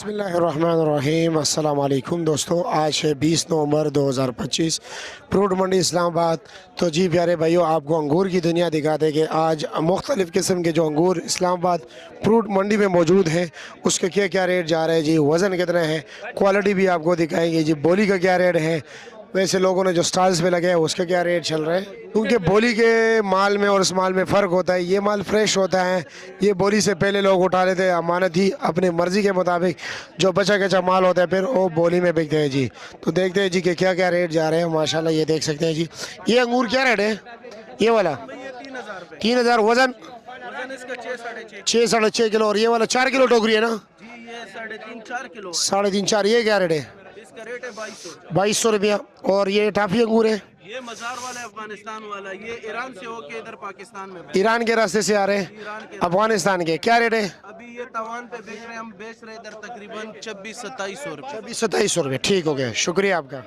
बिस्मिल्लाहिर्रहमानिर्रहीम अस्सलाम वालेकुम दोस्तों, आज है 20 नवंबर 2025। फ्रूट मंडी इस्लामाबाद। तो जी प्यारे भाइयों, आपको अंगूर की दुनिया दिखाते कि आज मुख्तलिफ़ किस्म के जो अंगूर इस्लामाबाद फ्रूट मंडी में मौजूद हैं उसके क्या क्या रेट जा रहे हैं जी, वज़न कितना है, क्वालिटी भी आपको दिखाएंगे जी, बोली का क्या रेट है, वैसे लोगों ने जो स्टॉल्स पे लगे हैं उसके क्या रेट चल रहे हैं। क्योंकि बोली के माल में और उस माल में फ़र्क होता है। ये माल फ्रेश होता है, ये बोली से पहले लोग उठा लेते हैं, अमानत ही अपनी मर्ज़ी के मुताबिक जो बचा कचा माल होता है फिर वो बोली में बिकते हैं जी। तो देखते हैं जी कि क्या क्या रेट जा रहे हैं। माशाल्लाह ये देख सकते हैं जी, ये अंगूर क्या रेट है ये वाला? 3,000। वज़न 6-6.5 किलो। और ये वाला 4 किलो टोकरी है ना जी, ये 3.5-4 किलो। 3.5-4। ये क्या रेट है? इसका रेट है 2200। 2200 रुपया। और ये टाफी अंगूर है? ये मज़ार वाला है, अफगानिस्तान वाला। ये ईरान से होके इधर पाकिस्तान में ईरान के रास्ते से आ रहे हैं, ईरान के। अफगानिस्तान के। क्या रेट है? अभी ये तवान पे बेच रहे हैं, हम बेच रहे इधर तकरीबन 26-27 सौ रुपये। 26-27 रुपये। ठीक हो गया, शुक्रिया आपका।